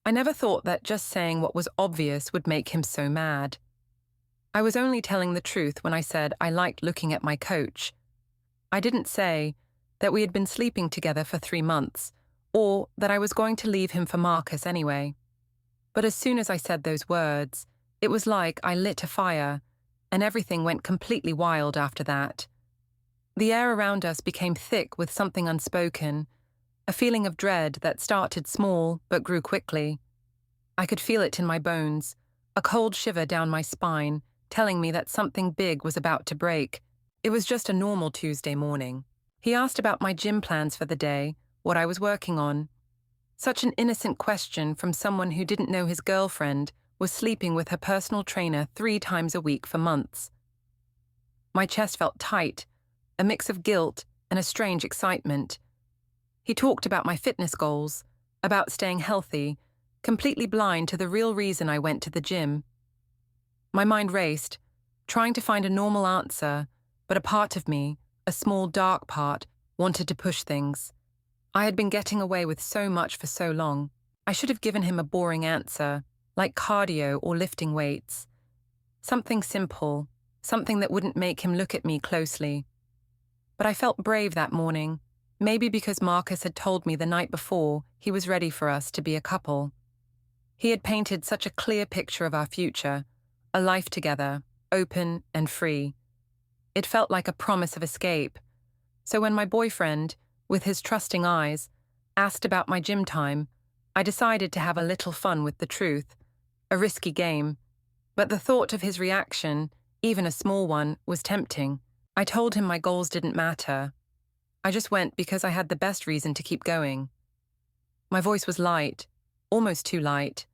I never thought that just saying what was obvious would make him so mad. I was only telling the truth when I said I liked looking at my coach. I didn't say that we had been sleeping together for 3 months, or that I was going to leave him for Marcus anyway. But as soon as I said those words, it was like I lit a fire, and everything went completely wild after that. The air around us became thick with something unspoken, a feeling of dread that started small but grew quickly. I could feel it in my bones, a cold shiver down my spine, telling me that something big was about to break. It was just a normal Tuesday morning. He asked about my gym plans for the day, what I was working on. Such an innocent question from someone who didn't know his girlfriend was sleeping with her personal trainer 3 times a week for months. My chest felt tight, a mix of guilt and a strange excitement. He talked about my fitness goals, about staying healthy, completely blind to the real reason I went to the gym. My mind raced, trying to find a normal answer, but a part of me, a small dark part, wanted to push things. I had been getting away with so much for so long. I should have given him a boring answer, like cardio or lifting weights. Something simple, something that wouldn't make him look at me closely. But I felt brave that morning, maybe because Marcus had told me the night before he was ready for us to be a couple. He had painted such a clear picture of our future, a life together, open and free. It felt like a promise of escape. So when my boyfriend, with his trusting eyes, asked about my gym time, I decided to have a little fun with the truth, a risky game. But the thought of his reaction, even a small one, was tempting. I told him my goals didn't matter. I just went because I had the best reason to keep going. My voice was light, almost too light.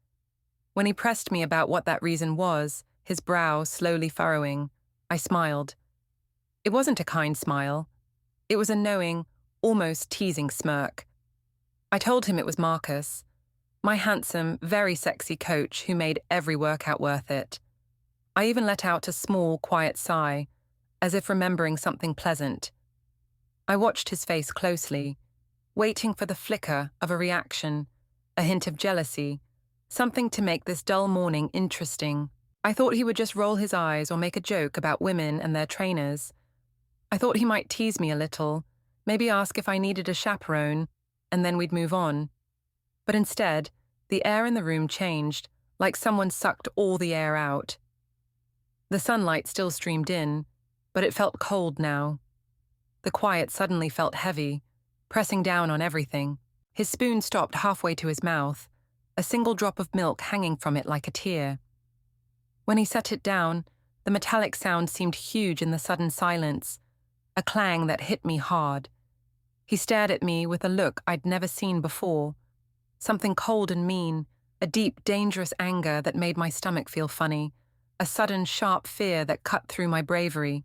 When he pressed me about what that reason was, his brow slowly furrowing, I smiled. It wasn't a kind smile. It was a knowing, almost teasing smirk. I told him it was Marcus, my handsome, very sexy coach who made every workout worth it. I even let out a small, quiet sigh, as if remembering something pleasant. I watched his face closely, waiting for the flicker of a reaction, a hint of jealousy, something to make this dull morning interesting. I thought he would just roll his eyes or make a joke about women and their trainers. I thought he might tease me a little, maybe ask if I needed a chaperone, and then we'd move on. But instead, the air in the room changed, like someone sucked all the air out. The sunlight still streamed in, but it felt cold now. The quiet suddenly felt heavy, pressing down on everything. His spoon stopped halfway to his mouth, a single drop of milk hanging from it like a tear. When he set it down, the metallic sound seemed huge in the sudden silence, a clang that hit me hard. He stared at me with a look I'd never seen before, something cold and mean, a deep, dangerous anger that made my stomach feel funny, a sudden, sharp fear that cut through my bravery.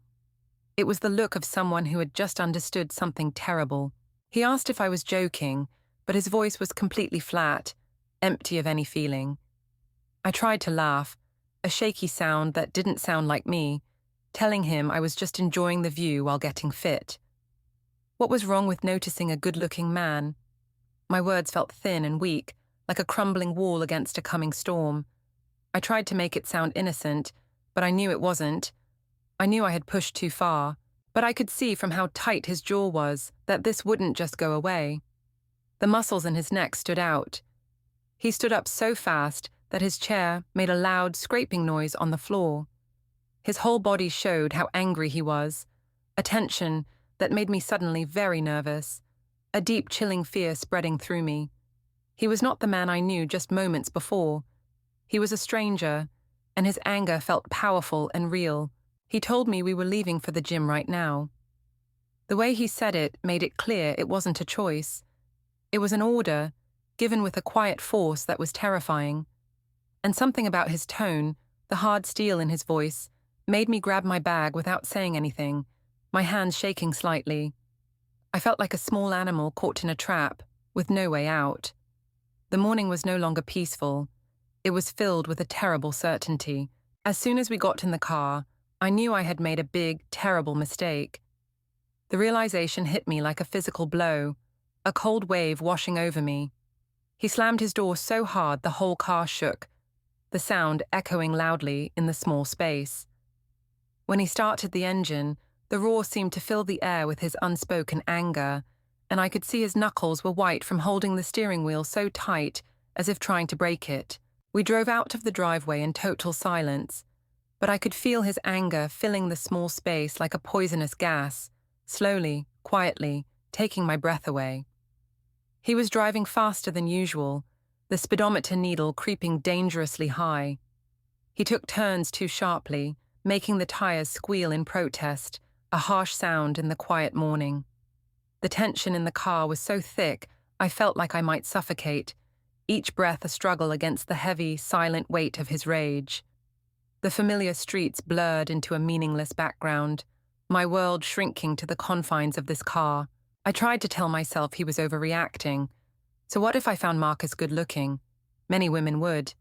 It was the look of someone who had just understood something terrible. He asked if I was joking, but his voice was completely flat, empty of any feeling. I tried to laugh, a shaky sound that didn't sound like me, telling him I was just enjoying the view while getting fit. What was wrong with noticing a good-looking man? My words felt thin and weak, like a crumbling wall against a coming storm. I tried to make it sound innocent, but I knew it wasn't. I knew I had pushed too far, but I could see from how tight his jaw was that this wouldn't just go away. The muscles in his neck stood out. He stood up so fast that his chair made a loud scraping noise on the floor. His whole body showed how angry he was, a tension that made me suddenly very nervous, a deep chilling fear spreading through me. He was not the man I knew just moments before. He was a stranger, and his anger felt powerful and real. He told me we were leaving for the gym right now. The way he said it made it clear it wasn't a choice. It was an order, given with a quiet force that was terrifying. And something about his tone, the hard steel in his voice, made me grab my bag without saying anything, my hands shaking slightly. I felt like a small animal caught in a trap, with no way out. The morning was no longer peaceful. It was filled with a terrible certainty. As soon as we got in the car, I knew I had made a big, terrible mistake. The realization hit me like a physical blow, a cold wave washing over me. He slammed his door so hard the whole car shook, the sound echoing loudly in the small space. When he started the engine, the roar seemed to fill the air with his unspoken anger, and I could see his knuckles were white from holding the steering wheel so tight as if trying to break it. We drove out of the driveway in total silence, but I could feel his anger filling the small space like a poisonous gas, slowly, quietly, taking my breath away. He was driving faster than usual, the speedometer needle creeping dangerously high. He took turns too sharply, making the tires squeal in protest, a harsh sound in the quiet morning. The tension in the car was so thick I felt like I might suffocate, each breath a struggle against the heavy, silent weight of his rage. The familiar streets blurred into a meaningless background, my world shrinking to the confines of this car. I tried to tell myself he was overreacting. So what if I found Marcus good-looking? Many women would.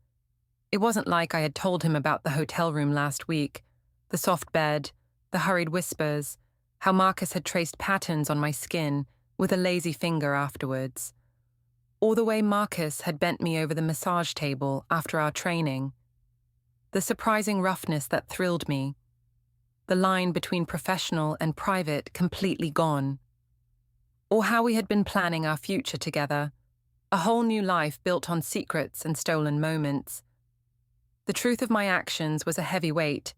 It wasn't like I had told him about the hotel room last week, the soft bed, the hurried whispers, how Marcus had traced patterns on my skin with a lazy finger afterwards. Or the way Marcus had bent me over the massage table after our training. The surprising roughness that thrilled me. The line between professional and private completely gone. Or how we had been planning our future together, a whole new life built on secrets and stolen moments. The truth of my actions was a heavy weight,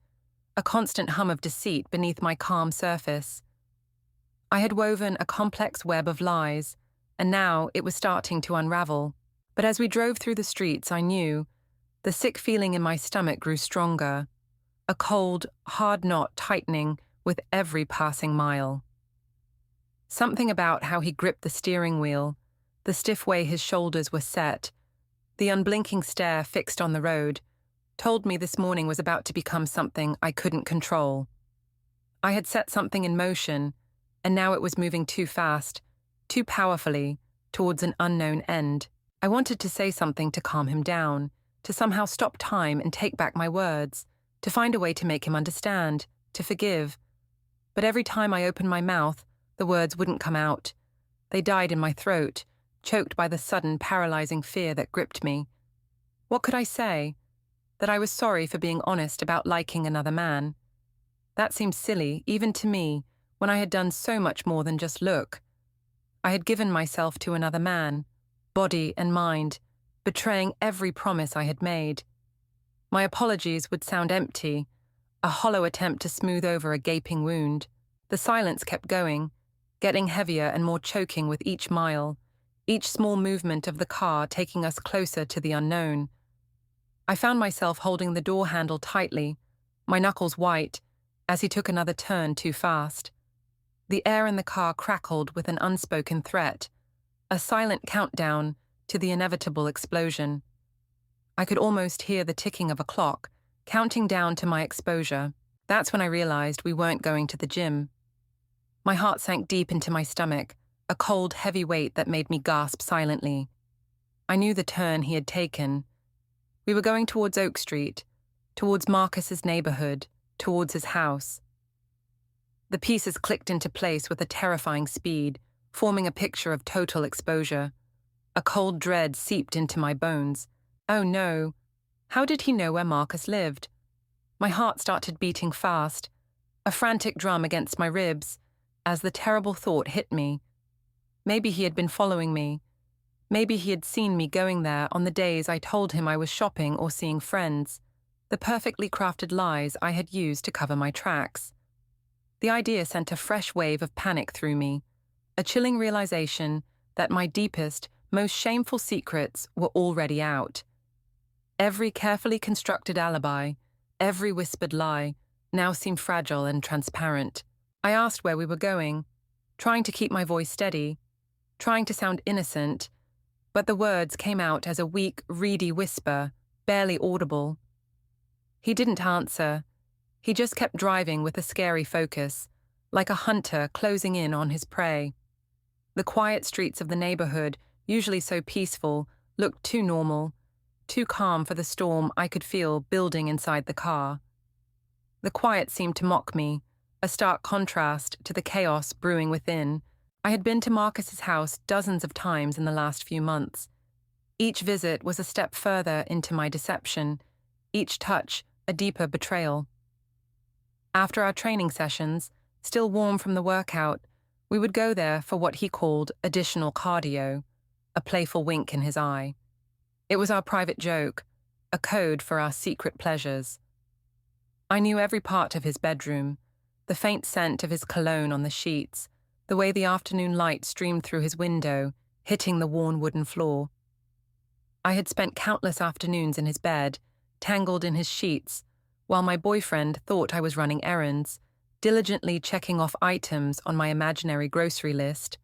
a constant hum of deceit beneath my calm surface. I had woven a complex web of lies, and now it was starting to unravel. But as we drove through the streets, I knew the sick feeling in my stomach grew stronger, a cold, hard knot tightening with every passing mile. Something about how he gripped the steering wheel, the stiff way his shoulders were set, the unblinking stare fixed on the road, told me this morning was about to become something I couldn't control. I had set something in motion, and now it was moving too fast, too powerfully, towards an unknown end. I wanted to say something to calm him down, to somehow stop time and take back my words, to find a way to make him understand, to forgive. But every time I opened my mouth, the words wouldn't come out. They died in my throat, choked by the sudden, paralyzing fear that gripped me. What could I say? That I was sorry for being honest about liking another man. That seemed silly, even to me, when I had done so much more than just look. I had given myself to another man, body and mind, betraying every promise I had made. My apologies would sound empty, a hollow attempt to smooth over a gaping wound. The silence kept going, getting heavier and more choking with each mile, each small movement of the car taking us closer to the unknown. I found myself holding the door handle tightly, my knuckles white, as he took another turn too fast. The air in the car crackled with an unspoken threat, a silent countdown to the inevitable explosion. I could almost hear the ticking of a clock, counting down to my exposure. That's when I realized we weren't going to the gym. My heart sank deep into my stomach, a cold, heavy weight that made me gasp silently. I knew the turn he had taken. We were going towards Oak Street, towards Marcus's neighborhood, towards his house. The pieces clicked into place with a terrifying speed, forming a picture of total exposure. A cold dread seeped into my bones. Oh no, how did he know where Marcus lived? My heart started beating fast, a frantic drum against my ribs, as the terrible thought hit me. Maybe he had been following me. Maybe he had seen me going there on the days I told him I was shopping or seeing friends, the perfectly crafted lies I had used to cover my tracks. The idea sent a fresh wave of panic through me, a chilling realization that my deepest, most shameful secrets were already out. Every carefully constructed alibi, every whispered lie, now seemed fragile and transparent. I asked where we were going, trying to keep my voice steady, trying to sound innocent, but the words came out as a weak, reedy whisper, barely audible. He didn't answer. He just kept driving with a scary focus, like a hunter closing in on his prey. The quiet streets of the neighborhood, usually so peaceful, looked too normal, too calm for the storm I could feel building inside the car. The quiet seemed to mock me, a stark contrast to the chaos brewing within. I had been to Marcus's house dozens of times in the last few months. Each visit was a step further into my deception, each touch a deeper betrayal. After our training sessions, still warm from the workout, we would go there for what he called additional cardio, a playful wink in his eye. It was our private joke, a code for our secret pleasures. I knew every part of his bedroom, the faint scent of his cologne on the sheets, the way the afternoon light streamed through his window, hitting the worn wooden floor. I had spent countless afternoons in his bed, tangled in his sheets, while my boyfriend thought I was running errands, diligently checking off items on my imaginary grocery list.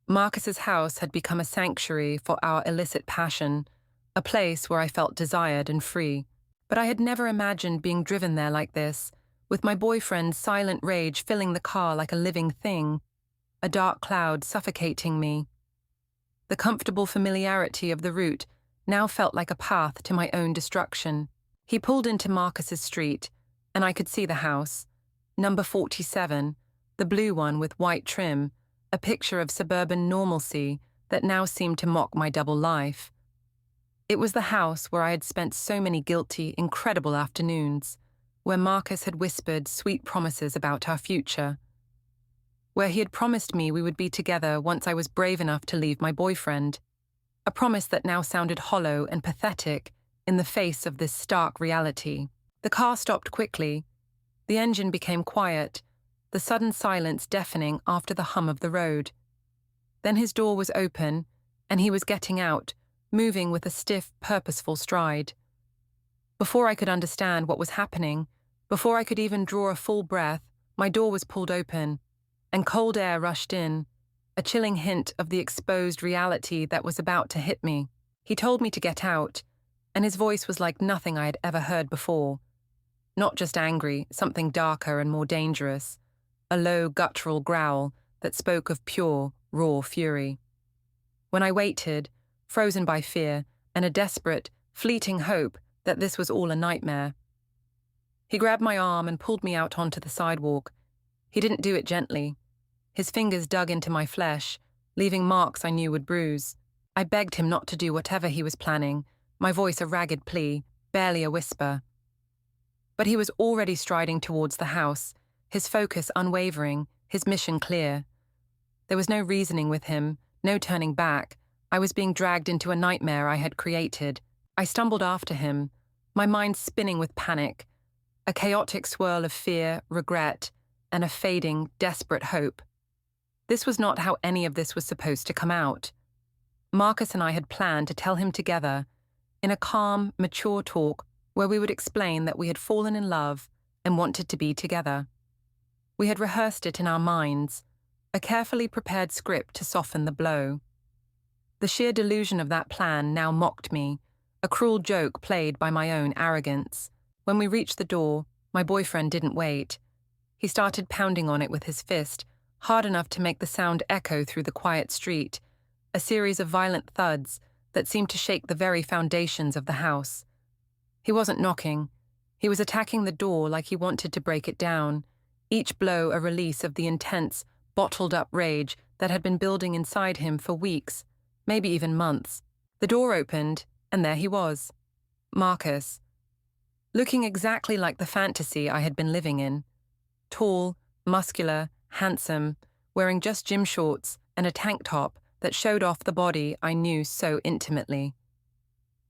Marcus's house had become a sanctuary for our illicit passion, a place where I felt desired and free. But I had never imagined being driven there like this, with my boyfriend's silent rage filling the car like a living thing, a dark cloud suffocating me. The comfortable familiarity of the route now felt like a path to my own destruction. He pulled into Marcus's street, and I could see the house. Number 47, the blue one with white trim, a picture of suburban normalcy that now seemed to mock my double life. It was the house where I had spent so many guilty, incredible afternoons, where Marcus had whispered sweet promises about our future, where he had promised me we would be together once I was brave enough to leave my boyfriend, a promise that now sounded hollow and pathetic in the face of this stark reality. The car stopped quickly. The engine became quiet, the sudden silence deafening after the hum of the road. Then his door was open, and he was getting out, moving with a stiff, purposeful stride. Before I could understand what was happening, before I could even draw a full breath, my door was pulled open, and cold air rushed in, a chilling hint of the exposed reality that was about to hit me. He told me to get out, and his voice was like nothing I had ever heard before. Not just angry, something darker and more dangerous, a low, guttural growl that spoke of pure, raw fury. When I waited, frozen by fear and a desperate, fleeting hope that this was all a nightmare. He grabbed my arm and pulled me out onto the sidewalk. He didn't do it gently. His fingers dug into my flesh, leaving marks I knew would bruise. I begged him not to do whatever he was planning, my voice a ragged plea, barely a whisper. But he was already striding towards the house, his focus unwavering, his mission clear. There was no reasoning with him, no turning back. I was being dragged into a nightmare I had created. I stumbled after him, my mind spinning with panic, a chaotic swirl of fear, regret, and a fading, desperate hope. This was not how any of this was supposed to come out. Marcus and I had planned to tell him together, in a calm, mature talk where we would explain that we had fallen in love and wanted to be together. We had rehearsed it in our minds, a carefully prepared script to soften the blow. The sheer delusion of that plan now mocked me, a cruel joke played by my own arrogance. When we reached the door, my boyfriend didn't wait. He started pounding on it with his fist, hard enough to make the sound echo through the quiet street, a series of violent thuds that seemed to shake the very foundations of the house. He wasn't knocking. He was attacking the door like he wanted to break it down, each blow a release of the intense, bottled-up rage that had been building inside him for weeks, maybe even months. The door opened, and there he was, Marcus, looking exactly like the fantasy I had been living in. Tall, muscular, handsome, wearing just gym shorts and a tank top that showed off the body I knew so intimately.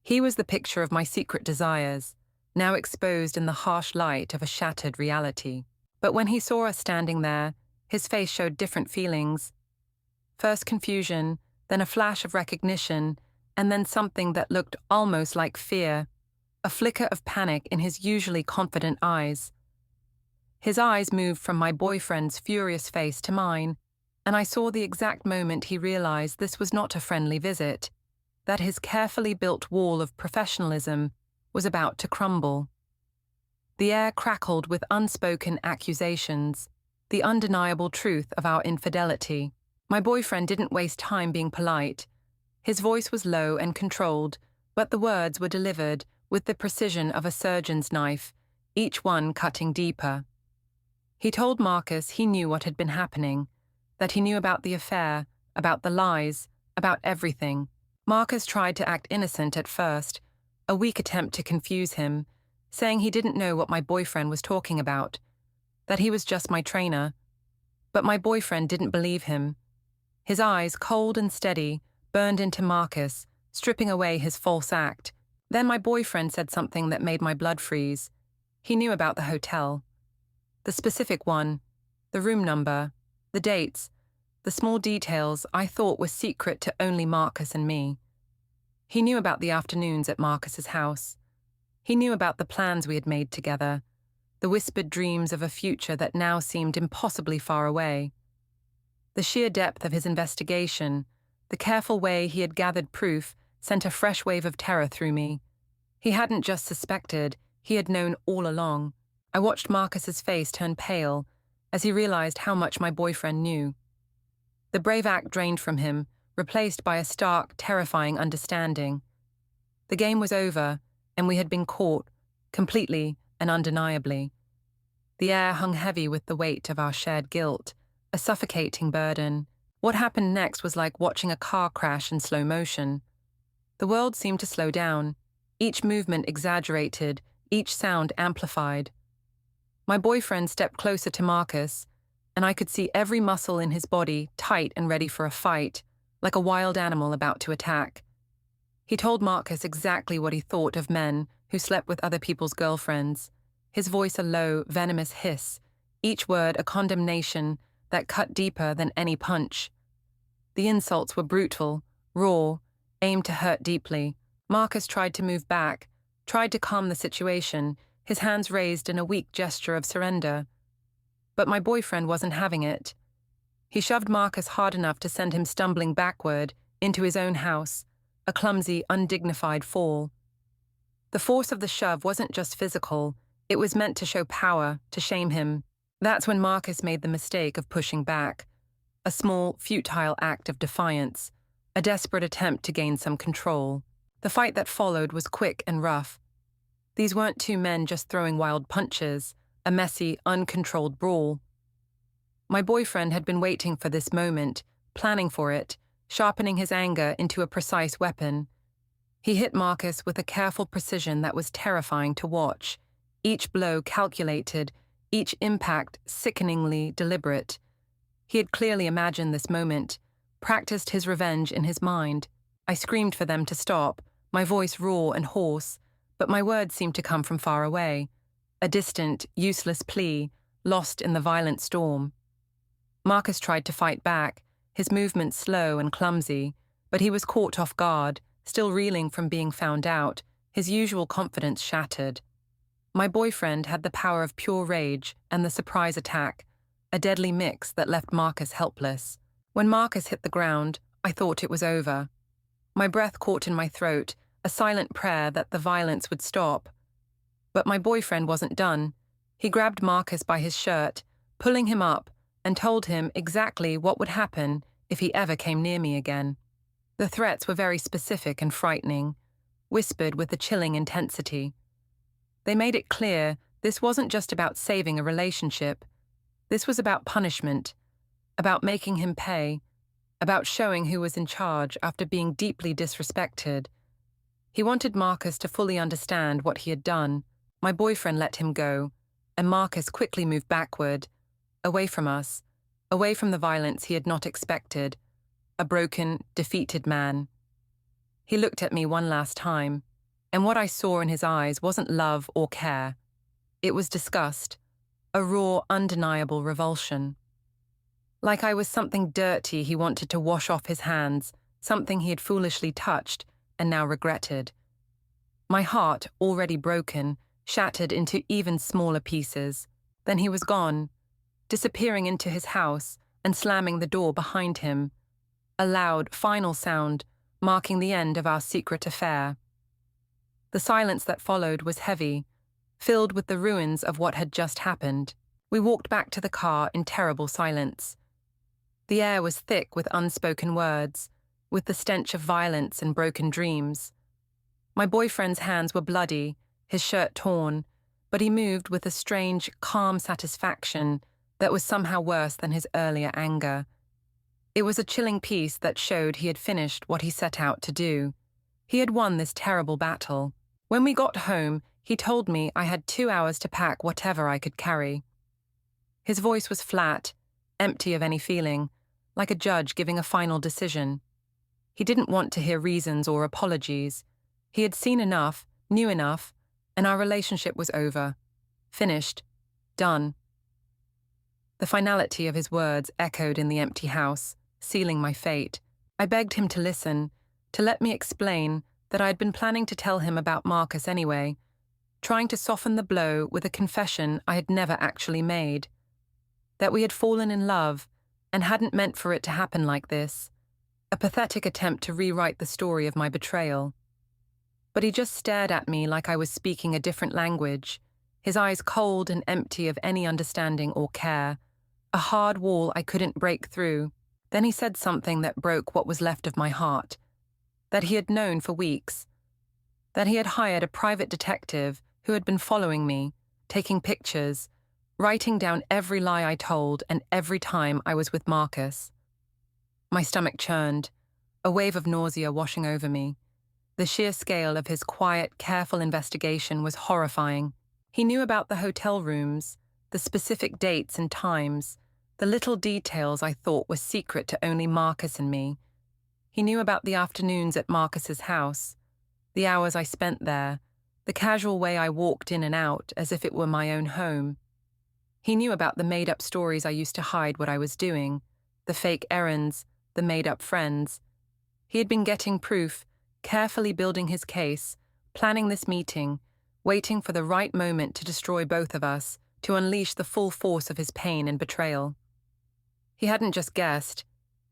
He was the picture of my secret desires, now exposed in the harsh light of a shattered reality. But when he saw us standing there, his face showed different feelings. First confusion, then a flash of recognition, and then something that looked almost like fear, a flicker of panic in his usually confident eyes. His eyes moved from my boyfriend's furious face to mine, and I saw the exact moment he realized this was not a friendly visit, that his carefully built wall of professionalism was about to crumble. The air crackled with unspoken accusations, the undeniable truth of our infidelity. My boyfriend didn't waste time being polite. His voice was low and controlled, but the words were delivered with the precision of a surgeon's knife, each one cutting deeper. He told Marcus he knew what had been happening, that he knew about the affair, about the lies, about everything. Marcus tried to act innocent at first, a weak attempt to confuse him, saying he didn't know what my boyfriend was talking about, that he was just my trainer. But my boyfriend didn't believe him. His eyes, cold and steady, burned into Marcus, stripping away his false act. Then my boyfriend said something that made my blood freeze. He knew about the hotel. The specific one, the room number, the dates, the small details I thought were secret to only Marcus and me. He knew about the afternoons at Marcus's house. He knew about the plans we had made together, the whispered dreams of a future that now seemed impossibly far away. The sheer depth of his investigation, the careful way he had gathered proof, sent a fresh wave of terror through me. He hadn't just suspected, he had known all along. I watched Marcus's face turn pale as he realized how much my boyfriend knew. The brave act drained from him, replaced by a stark, terrifying understanding. The game was over, and we had been caught, completely and undeniably. The air hung heavy with the weight of our shared guilt, a suffocating burden. What happened next was like watching a car crash in slow motion. The world seemed to slow down, each movement exaggerated, each sound amplified. My boyfriend stepped closer to Marcus, and I could see every muscle in his body tight and ready for a fight, like a wild animal about to attack. He told Marcus exactly what he thought of men who slept with other people's girlfriends, his voice a low, venomous hiss, each word a condemnation that cut deeper than any punch. The insults were brutal, raw, aimed to hurt deeply. Marcus tried to move back, tried to calm the situation, his hands raised in a weak gesture of surrender. But my boyfriend wasn't having it. He shoved Marcus hard enough to send him stumbling backward into his own house, a clumsy, undignified fall. The force of the shove wasn't just physical, it was meant to show power, to shame him. That's when Marcus made the mistake of pushing back, a small, futile act of defiance, a desperate attempt to gain some control. The fight that followed was quick and rough. These weren't two men just throwing wild punches, a messy, uncontrolled brawl. My boyfriend had been waiting for this moment, planning for it, sharpening his anger into a precise weapon. He hit Marcus with a careful precision that was terrifying to watch, each blow calculated, each impact sickeningly deliberate. He had clearly imagined this moment, practiced his revenge in his mind. I screamed for them to stop, my voice raw and hoarse, but my words seemed to come from far away, a distant, useless plea, lost in the violent storm. Marcus tried to fight back, his movements slow and clumsy, but he was caught off guard, still reeling from being found out, his usual confidence shattered. My boyfriend had the power of pure rage and the surprise attack, a deadly mix that left Marcus helpless. When Marcus hit the ground, I thought it was over. My breath caught in my throat, a silent prayer that the violence would stop. But my boyfriend wasn't done. He grabbed Marcus by his shirt, pulling him up, and told him exactly what would happen if he ever came near me again. The threats were very specific and frightening, whispered with a chilling intensity. They made it clear this wasn't just about saving a relationship. This was about punishment, about making him pay, about showing who was in charge after being deeply disrespected. He wanted Marcus to fully understand what he had done. My boyfriend let him go, and Marcus quickly moved backward, away from us, away from the violence he had not expected, a broken, defeated man. He looked at me one last time, and what I saw in his eyes wasn't love or care. It was disgust, a raw, undeniable revulsion. Like I was something dirty he wanted to wash off his hands, something he had foolishly touched and now regretted. My heart, already broken, shattered into even smaller pieces. Then he was gone, disappearing into his house and slamming the door behind him, a loud, final sound marking the end of our secret affair. The silence that followed was heavy, filled with the ruins of what had just happened. We walked back to the car in terrible silence. The air was thick with unspoken words, with the stench of violence and broken dreams. My boyfriend's hands were bloody, his shirt torn, but he moved with a strange, calm satisfaction that was somehow worse than his earlier anger. It was a chilling piece that showed he had finished what he set out to do. He had won this terrible battle. When we got home, he told me I had 2 hours to pack whatever I could carry. His voice was flat, empty of any feeling, like a judge giving a final decision. He didn't want to hear reasons or apologies. He had seen enough, knew enough, and our relationship was over. Finished. Done. The finality of his words echoed in the empty house, sealing my fate. I begged him to listen, to let me explain that I had been planning to tell him about Marcus anyway, trying to soften the blow with a confession I had never actually made. That we had fallen in love and hadn't meant for it to happen like this. A pathetic attempt to rewrite the story of my betrayal. But he just stared at me like I was speaking a different language, his eyes cold and empty of any understanding or care, a hard wall I couldn't break through. Then he said something that broke what was left of my heart, that he had known for weeks, that he had hired a private detective who had been following me, taking pictures, writing down every lie I told and every time I was with Marcus. My stomach churned, a wave of nausea washing over me. The sheer scale of his quiet, careful investigation was horrifying. He knew about the hotel rooms, the specific dates and times, the little details I thought were secret to only Marcus and me. He knew about the afternoons at Marcus's house, the hours I spent there, the casual way I walked in and out as if it were my own home. He knew about the made-up stories I used to hide what I was doing, the fake errands, the made-up friends. He had been getting proof, carefully building his case, planning this meeting, waiting for the right moment to destroy both of us, to unleash the full force of his pain and betrayal. He hadn't just guessed.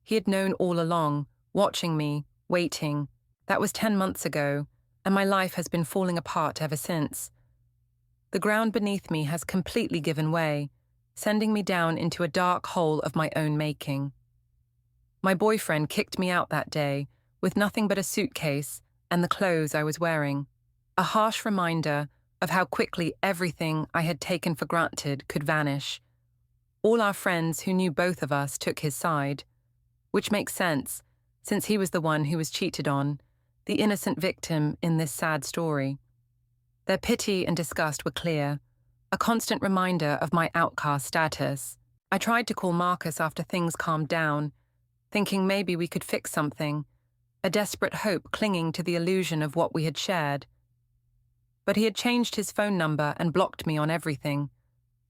He had known all along, watching me, waiting. That was 10 months ago, and my life has been falling apart ever since. The ground beneath me has completely given way, sending me down into a dark hole of my own making. My boyfriend kicked me out that day, with nothing but a suitcase and the clothes I was wearing. A harsh reminder of how quickly everything I had taken for granted could vanish. All our friends who knew both of us took his side, which makes sense, since he was the one who was cheated on, the innocent victim in this sad story. Their pity and disgust were clear, a constant reminder of my outcast status. I tried to call Marcus after things calmed down, thinking maybe we could fix something, a desperate hope clinging to the illusion of what we had shared. But he had changed his phone number and blocked me on everything,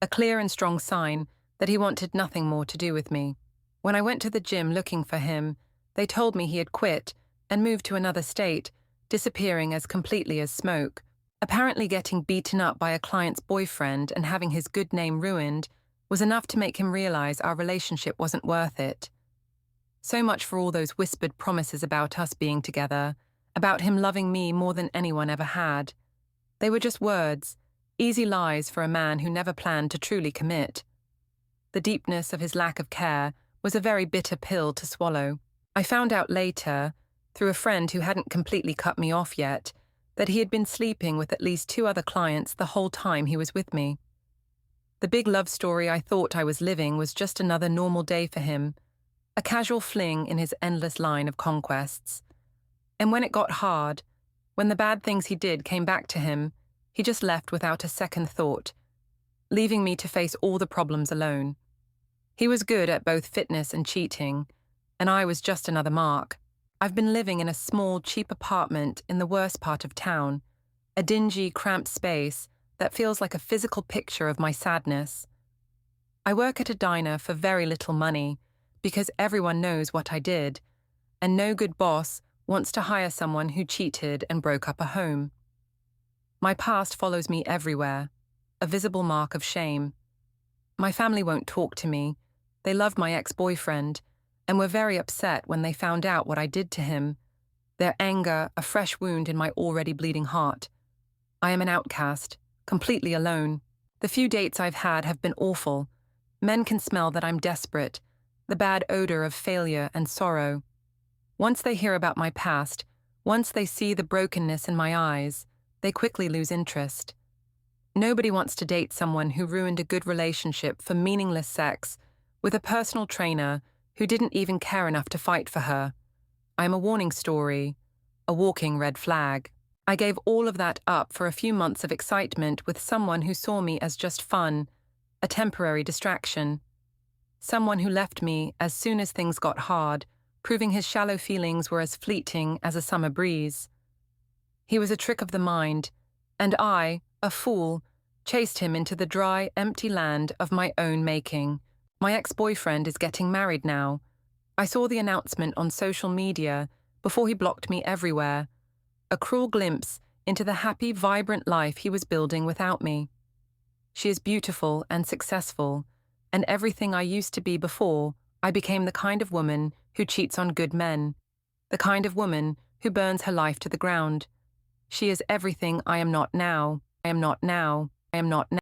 a clear and strong sign that he wanted nothing more to do with me. When I went to the gym looking for him, they told me he had quit and moved to another state, disappearing as completely as smoke. Apparently getting beaten up by a client's boyfriend and having his good name ruined was enough to make him realize our relationship wasn't worth it. So much for all those whispered promises about us being together, about him loving me more than anyone ever had. They were just words, easy lies for a man who never planned to truly commit. The deepness of his lack of care was a very bitter pill to swallow. I found out later, through a friend who hadn't completely cut me off yet, that he had been sleeping with at least 2 other clients the whole time he was with me. The big love story I thought I was living was just another normal day for him, a casual fling in his endless line of conquests. And when it got hard, when the bad things he did came back to him, he just left without a second thought, leaving me to face all the problems alone. He was good at both fitness and cheating, and I was just another mark. I've been living in a small, cheap apartment in the worst part of town, a dingy, cramped space that feels like a physical picture of my sadness. I work at a diner for very little money because everyone knows what I did, and no good boss wants to hire someone who cheated and broke up a home. My past follows me everywhere, a visible mark of shame. My family won't talk to me. They love my ex-boyfriend, and were very upset when they found out what I did to him, their anger a fresh wound in my already bleeding heart. I am an outcast, completely alone. The few dates I've had have been awful. Men can smell that I'm desperate, the bad odor of failure and sorrow. Once they hear about my past, once they see the brokenness in my eyes, they quickly lose interest. Nobody wants to date someone who ruined a good relationship for meaningless sex with a personal trainer who didn't even care enough to fight for her. I am a warning story, a walking red flag. I gave all of that up for a few months of excitement with someone who saw me as just fun, a temporary distraction. Someone who left me as soon as things got hard, proving his shallow feelings were as fleeting as a summer breeze. He was a trick of the mind, and I, a fool, chased him into the dry, empty land of my own making. My ex-boyfriend is getting married now. I saw the announcement on social media before he blocked me everywhere. A cruel glimpse into the happy, vibrant life he was building without me. She is beautiful and successful, and everything I used to be before I became the kind of woman who cheats on good men, the kind of woman who burns her life to the ground. She is everything I am not now. I am not now. I am not now.